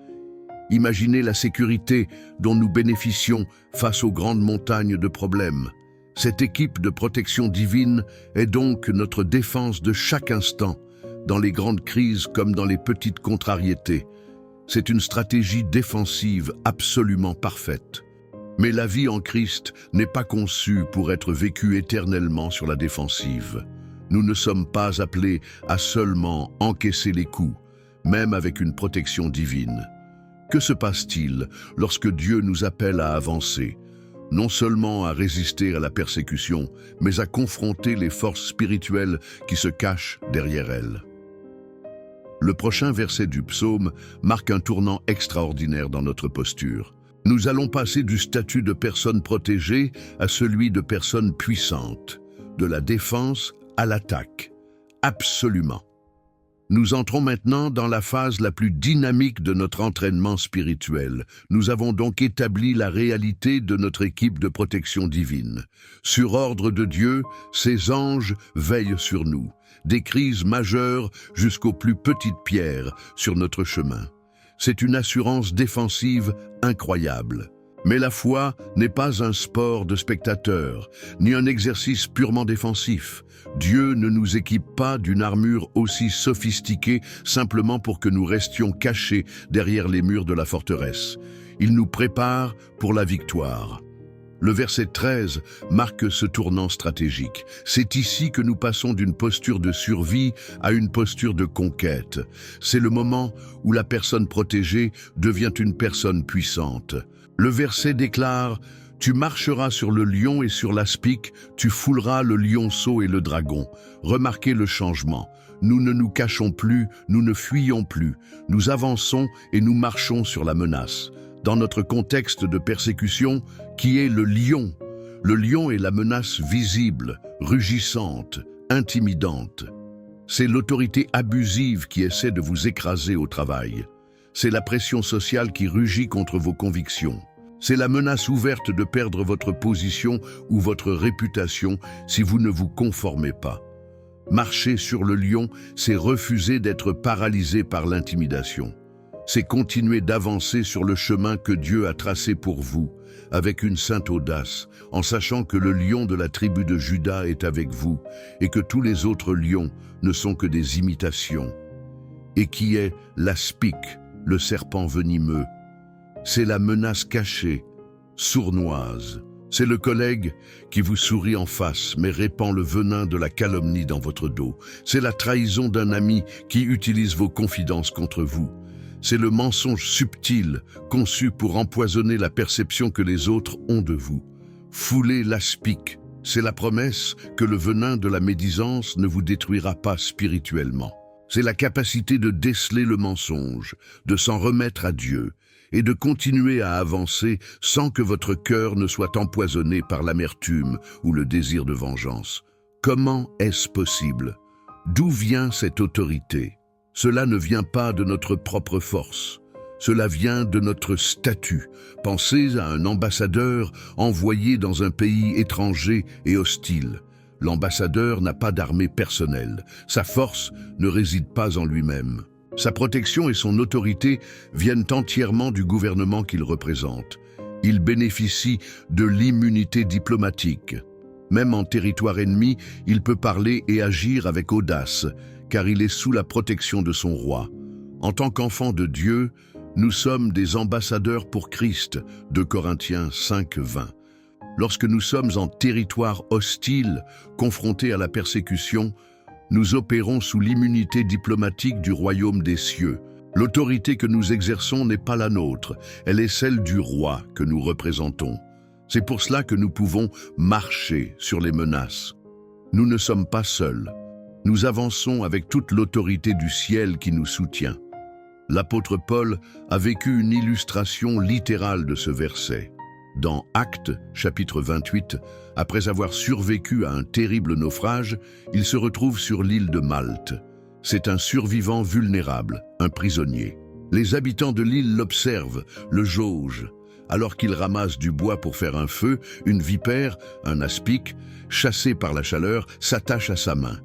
imaginez la sécurité dont nous bénéficions face aux grandes montagnes de problèmes. Cette équipe de protection divine est donc notre défense de chaque instant, dans les grandes crises comme dans les petites contrariétés. C'est une stratégie défensive absolument parfaite. Mais la vie en Christ n'est pas conçue pour être vécue éternellement sur la défensive. Nous ne sommes pas appelés à seulement encaisser les coups, même avec une protection divine. Que se passe-t-il lorsque Dieu nous appelle à avancer, non seulement à résister à la persécution, mais à confronter les forces spirituelles qui se cachent derrière elle? Le prochain verset du psaume marque un tournant extraordinaire dans notre posture. Nous allons passer du statut de personne protégée à celui de personne puissante, de la défense à l'attaque. Absolument. Nous entrons maintenant dans la phase la plus dynamique de notre entraînement spirituel. Nous avons donc établi la réalité de notre équipe de protection divine. Sur ordre de Dieu, ses anges veillent sur nous, des crises majeures jusqu'aux plus petites pierres sur notre chemin. C'est une assurance défensive incroyable. Mais la foi n'est pas un sport de spectateurs, ni un exercice purement défensif. Dieu ne nous équipe pas d'une armure aussi sophistiquée simplement pour que nous restions cachés derrière les murs de la forteresse. Il nous prépare pour la victoire. Le verset 13 marque ce tournant stratégique. C'est ici que nous passons d'une posture de survie à une posture de conquête. C'est le moment où la personne protégée devient une personne puissante. Le verset déclare « Tu marcheras sur le lion et sur l'aspic, tu fouleras le lionceau et le dragon. » Remarquez le changement. Nous ne nous cachons plus, nous ne fuyons plus. Nous avançons et nous marchons sur la menace. Dans notre contexte de persécution, qui est le lion? Le lion est la menace visible, rugissante, intimidante. C'est l'autorité abusive qui essaie de vous écraser au travail. C'est la pression sociale qui rugit contre vos convictions. C'est la menace ouverte de perdre votre position ou votre réputation si vous ne vous conformez pas. Marcher sur le lion, c'est refuser d'être paralysé par l'intimidation. C'est continuer d'avancer sur le chemin que Dieu a tracé pour vous, avec une sainte audace, en sachant que le lion de la tribu de Juda est avec vous et que tous les autres lions ne sont que des imitations. Et qui est l'aspic, le serpent venimeux? C'est la menace cachée, sournoise. C'est le collègue qui vous sourit en face mais répand le venin de la calomnie dans votre dos. C'est la trahison d'un ami qui utilise vos confidences contre vous. C'est le mensonge subtil, conçu pour empoisonner la perception que les autres ont de vous. Foulez l'aspic, c'est la promesse que le venin de la médisance ne vous détruira pas spirituellement. C'est la capacité de déceler le mensonge, de s'en remettre à Dieu et de continuer à avancer sans que votre cœur ne soit empoisonné par l'amertume ou le désir de vengeance. Comment est-ce possible? D'où vient cette autorité? Cela ne vient pas de notre propre force. Cela vient de notre statut. Pensez à un ambassadeur envoyé dans un pays étranger et hostile. L'ambassadeur n'a pas d'armée personnelle. Sa force ne réside pas en lui-même. Sa protection et son autorité viennent entièrement du gouvernement qu'il représente. Il bénéficie de l'immunité diplomatique. Même en territoire ennemi, il peut parler et agir avec audace, car il est sous la protection de son roi. En tant qu'enfants de Dieu, nous sommes des ambassadeurs pour Christ, 2 Corinthiens 5, 20. Lorsque nous sommes en territoire hostile, confrontés à la persécution, nous opérons sous l'immunité diplomatique du royaume des cieux. L'autorité que nous exerçons n'est pas la nôtre, elle est celle du roi que nous représentons. C'est pour cela que nous pouvons marcher sur les menaces. Nous ne sommes pas seuls. Nous avançons avec toute l'autorité du ciel qui nous soutient. L'apôtre Paul a vécu une illustration littérale de ce verset. Dans Actes, chapitre 28, après avoir survécu à un terrible naufrage, il se retrouve sur l'île de Malte. C'est un survivant vulnérable, un prisonnier. Les habitants de l'île l'observent, le jaugent. Alors qu'il ramasse du bois pour faire un feu, une vipère, un aspic, chassé par la chaleur, s'attache à sa main.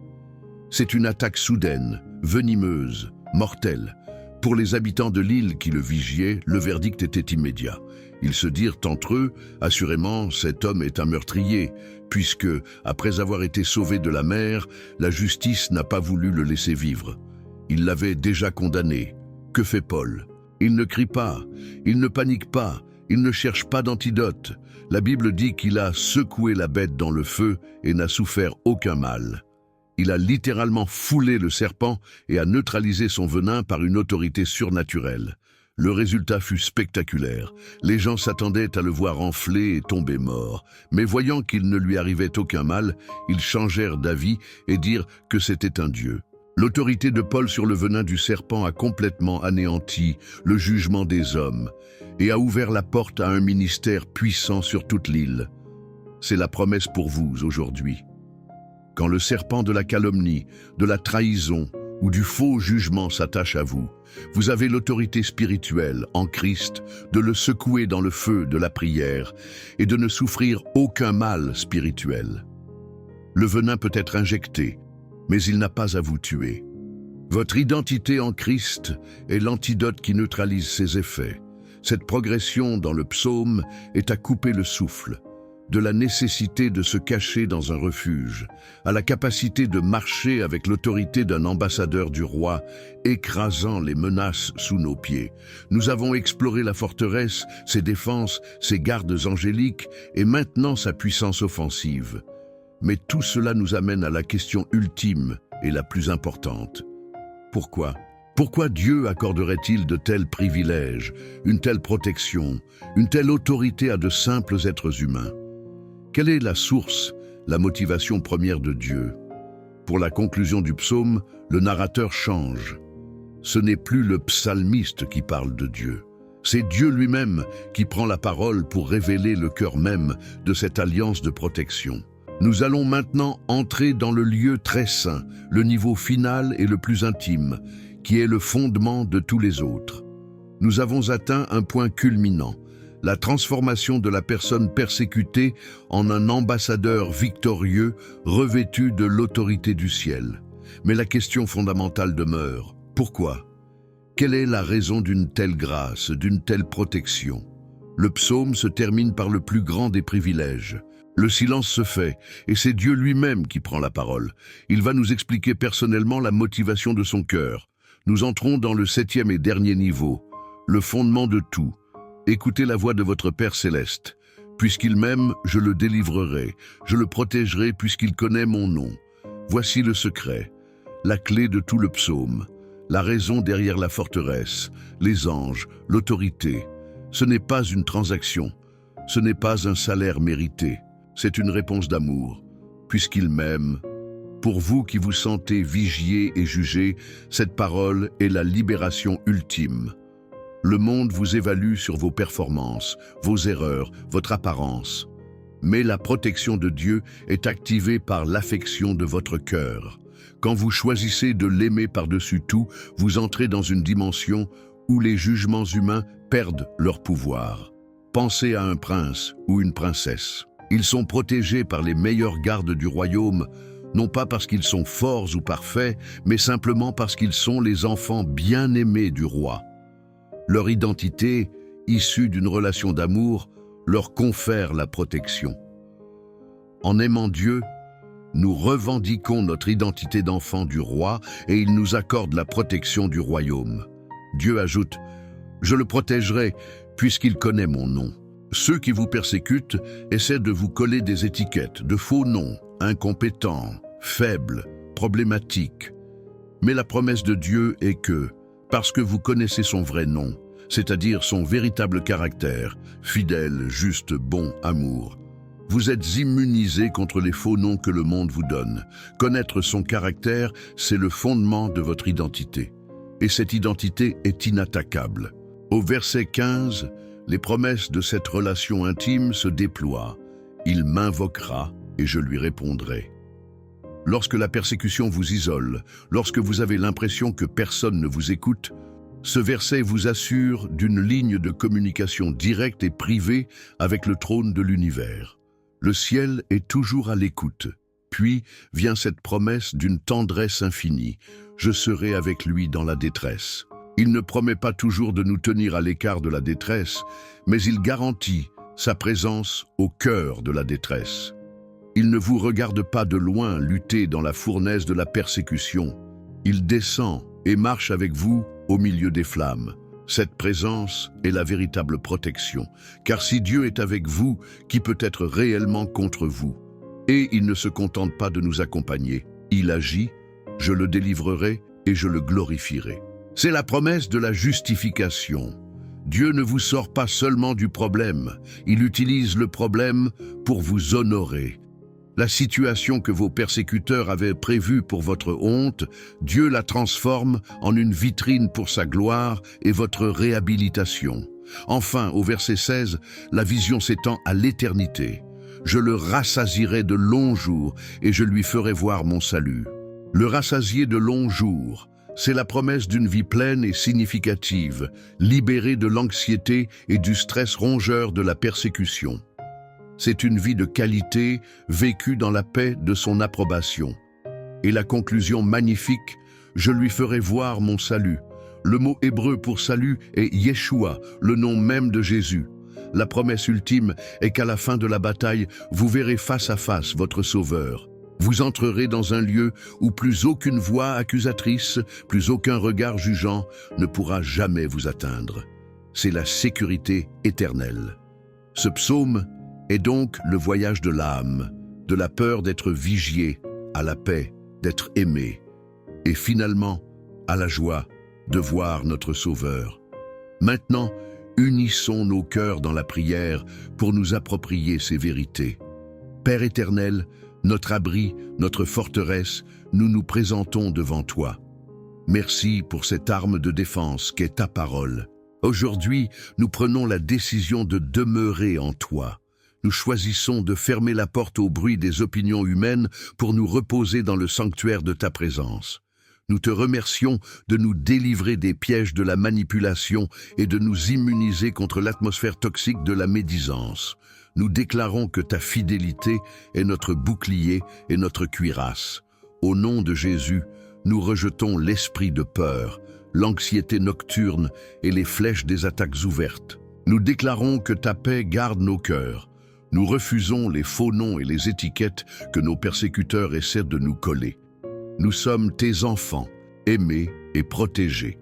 C'est une attaque soudaine, venimeuse, mortelle. Pour les habitants de l'île qui le vigiaient, le verdict était immédiat. Ils se dirent entre eux, assurément, cet homme est un meurtrier, puisque, après avoir été sauvé de la mer, la justice n'a pas voulu le laisser vivre. Il l'avait déjà condamné. Que fait Paul? Il ne crie pas, il ne panique pas, il ne cherche pas d'antidote. La Bible dit qu'il a secoué la bête dans le feu et n'a souffert aucun mal. Il a littéralement foulé le serpent et a neutralisé son venin par une autorité surnaturelle. Le résultat fut spectaculaire. Les gens s'attendaient à le voir enfler et tomber mort. Mais voyant qu'il ne lui arrivait aucun mal, ils changèrent d'avis et dirent que c'était un dieu. L'autorité de Paul sur le venin du serpent a complètement anéanti le jugement des hommes et a ouvert la porte à un ministère puissant sur toute l'île. C'est la promesse pour vous aujourd'hui. Quand le serpent de la calomnie, de la trahison ou du faux jugement s'attache à vous, vous avez l'autorité spirituelle en Christ de le secouer dans le feu de la prière et de ne souffrir aucun mal spirituel. Le venin peut être injecté, mais il n'a pas à vous tuer. Votre identité en Christ est l'antidote qui neutralise ses effets. Cette progression dans le psaume est à couper le souffle, de la nécessité de se cacher dans un refuge, à la capacité de marcher avec l'autorité d'un ambassadeur du roi, écrasant les menaces sous nos pieds. Nous avons exploré la forteresse, ses défenses, ses gardes angéliques et maintenant sa puissance offensive. Mais tout cela nous amène à la question ultime et la plus importante. Pourquoi? Pourquoi Dieu accorderait-il de tels privilèges, une telle protection, une telle autorité à de simples êtres humains? Quelle est la source, la motivation première de Dieu? Pour la conclusion du psaume, le narrateur change. Ce n'est plus le psalmiste qui parle de Dieu. C'est Dieu lui-même qui prend la parole pour révéler le cœur même de cette alliance de protection. Nous allons maintenant entrer dans le lieu très saint, le niveau final et le plus intime, qui est le fondement de tous les autres. Nous avons atteint un point culminant, la transformation de la personne persécutée en un ambassadeur victorieux revêtu de l'autorité du ciel. Mais la question fondamentale demeure, pourquoi? Quelle est la raison d'une telle grâce, d'une telle protection? Le psaume se termine par le plus grand des privilèges. Le silence se fait, et c'est Dieu lui-même qui prend la parole. Il va nous expliquer personnellement la motivation de son cœur. Nous entrons dans le 7e et dernier niveau, le fondement de tout. Écoutez la voix de votre Père céleste. Puisqu'il m'aime, je le délivrerai. Je le protégerai puisqu'il connaît mon nom. Voici le secret, la clé de tout le psaume. la raison derrière la forteresse, les anges, l'autorité. Ce n'est pas une transaction, ce n'est pas un salaire mérité, c'est une réponse d'amour, puisqu'il m'aime. Pour vous qui vous sentez vigiés et jugés, cette parole est la libération ultime. Le monde vous évalue sur vos performances, vos erreurs, votre apparence. Mais la protection de Dieu est activée par l'affection de votre cœur. Quand vous choisissez de l'aimer par-dessus tout, vous entrez dans une dimension où les jugements humains perdent leur pouvoir. Pensez à un prince ou une princesse. Ils sont protégés par les meilleurs gardes du royaume, non pas parce qu'ils sont forts ou parfaits, mais simplement parce qu'ils sont les enfants bien-aimés du roi. Leur identité, issue d'une relation d'amour, leur confère la protection. En aimant Dieu, nous revendiquons notre identité d'enfant du roi et il nous accorde la protection du royaume. Dieu ajoute « Je le protégerai puisqu'il connaît mon nom ». Ceux qui vous persécutent essaient de vous coller des étiquettes, de faux noms, incompétents, faibles, problématiques. Mais la promesse de Dieu est que, parce que vous connaissez son vrai nom, c'est-à-dire son véritable caractère, fidèle, juste, bon, amour, vous êtes immunisés contre les faux noms que le monde vous donne. Connaître son caractère, c'est le fondement de votre identité. Et cette identité est inattaquable. Au verset 15, les promesses de cette relation intime se déploient. Il m'invoquera et je lui répondrai. Lorsque la persécution vous isole, lorsque vous avez l'impression que personne ne vous écoute, ce verset vous assure d'une ligne de communication directe et privée avec le trône de l'univers. Le ciel est toujours à l'écoute. Puis vient cette promesse d'une tendresse infinie. Je serai avec lui dans la détresse. Il ne promet pas toujours de nous tenir à l'écart de la détresse, mais il garantit sa présence au cœur de la détresse. Il ne vous regarde pas de loin lutter dans la fournaise de la persécution. Il descend et marche avec vous au milieu des flammes. Cette présence est la véritable protection, car si Dieu est avec vous, qui peut être réellement contre vous? Et il ne se contente pas de nous accompagner. Il agit, je le délivrerai et je le glorifierai. C'est la promesse de la justification. Dieu ne vous sort pas seulement du problème, il utilise le problème pour vous honorer. La situation que vos persécuteurs avaient prévue pour votre honte, Dieu la transforme en une vitrine pour sa gloire et votre réhabilitation. Enfin, au verset 16, la vision s'étend à l'éternité. Je le rassasierai de longs jours et je lui ferai voir mon salut. Le rassasier de longs jours, c'est la promesse d'une vie pleine et significative, libérée de l'anxiété et du stress rongeur de la persécution. C'est une vie de qualité, vécue dans la paix de son approbation. Et la conclusion magnifique, je lui ferai voir mon salut. Le mot hébreu pour salut est Yeshua, le nom même de Jésus. La promesse ultime est qu'à la fin de la bataille, vous verrez face à face votre Sauveur. Vous entrerez dans un lieu où plus aucune voix accusatrice, plus aucun regard jugeant ne pourra jamais vous atteindre. C'est la sécurité éternelle. Ce psaume est donc le voyage de l'âme, de la peur d'être vigié, à la paix, d'être aimé, et finalement à la joie de voir notre Sauveur. Maintenant, unissons nos cœurs dans la prière pour nous approprier ces vérités. Père éternel, notre abri, notre forteresse, nous nous présentons devant toi. Merci pour cette arme de défense qu'est ta parole. Aujourd'hui, nous prenons la décision de demeurer en toi. Nous choisissons de fermer la porte au bruit des opinions humaines pour nous reposer dans le sanctuaire de ta présence. Nous te remercions de nous délivrer des pièges de la manipulation et de nous immuniser contre l'atmosphère toxique de la médisance. Nous déclarons que ta fidélité est notre bouclier et notre cuirasse. Au nom de Jésus, nous rejetons l'esprit de peur, l'anxiété nocturne et les flèches des attaques ouvertes. Nous déclarons que ta paix garde nos cœurs. Nous refusons les faux noms et les étiquettes que nos persécuteurs essaient de nous coller. Nous sommes tes enfants, aimés et protégés.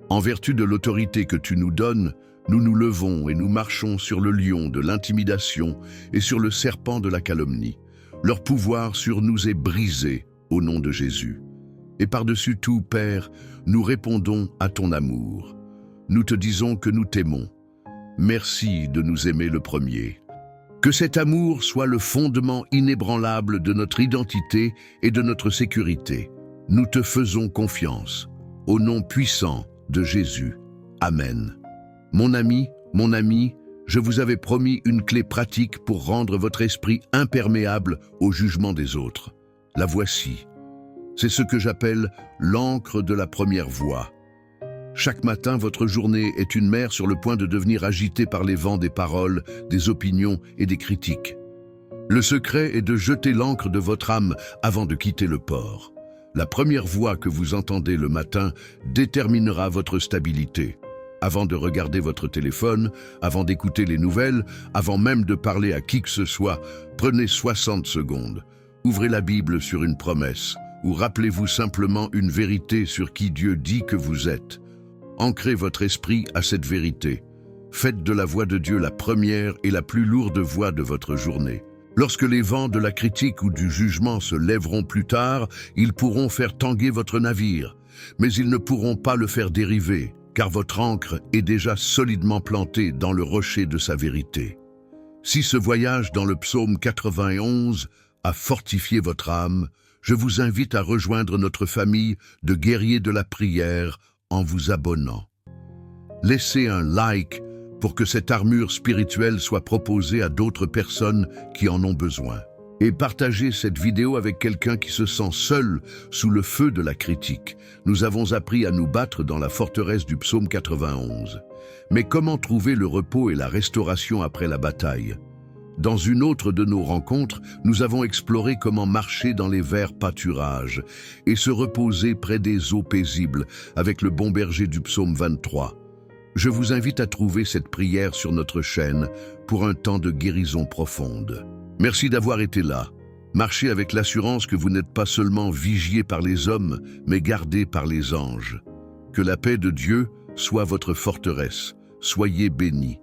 En vertu de l'autorité que tu nous donnes, nous nous levons et nous marchons sur le lion de l'intimidation et sur le serpent de la calomnie. Leur pouvoir sur nous est brisé au nom de Jésus. Et par-dessus tout, Père, nous répondons à ton amour. Nous te disons que nous t'aimons. Merci de nous aimer le premier. Que cet amour soit le fondement inébranlable de notre identité et de notre sécurité. Nous te faisons confiance. Au nom puissant de Jésus. Amen. Mon ami, je vous avais promis une clé pratique pour rendre votre esprit imperméable au jugement des autres. La voici. C'est ce que j'appelle l'encre de la première voie. Chaque matin, votre journée est une mer sur le point de devenir agitée par les vents des paroles, des opinions et des critiques. Le secret est de jeter l'encre de votre âme avant de quitter le port. La première voix que vous entendez le matin déterminera votre stabilité. Avant de regarder votre téléphone, avant d'écouter les nouvelles, avant même de parler à qui que ce soit, prenez 60 secondes. Ouvrez la Bible sur une promesse, ou rappelez-vous simplement une vérité sur qui Dieu dit que vous êtes. Ancrez votre esprit à cette vérité. Faites de la voix de Dieu la première et la plus lourde voix de votre journée. Lorsque les vents de la critique ou du jugement se lèveront plus tard, ils pourront faire tanguer votre navire, mais ils ne pourront pas le faire dériver, car votre ancre est déjà solidement plantée dans le rocher de sa vérité. Si ce voyage dans le psaume 91 a fortifié votre âme, je vous invite à rejoindre notre famille de guerriers de la prière en vous abonnant. Laissez un like pour que cette armure spirituelle soit proposée à d'autres personnes qui en ont besoin. Et partagez cette vidéo avec quelqu'un qui se sent seul sous le feu de la critique. Nous avons appris à nous battre dans la forteresse du psaume 91. Mais comment trouver le repos et la restauration après la bataille? Dans une autre de nos rencontres, nous avons exploré comment marcher dans les verts pâturages et se reposer près des eaux paisibles avec le bon berger du psaume 23. Je vous invite à trouver cette prière sur notre chaîne pour un temps de guérison profonde. Merci d'avoir été là. Marchez avec l'assurance que vous n'êtes pas seulement vigié par les hommes, mais gardé par les anges. Que la paix de Dieu soit votre forteresse. Soyez bénis.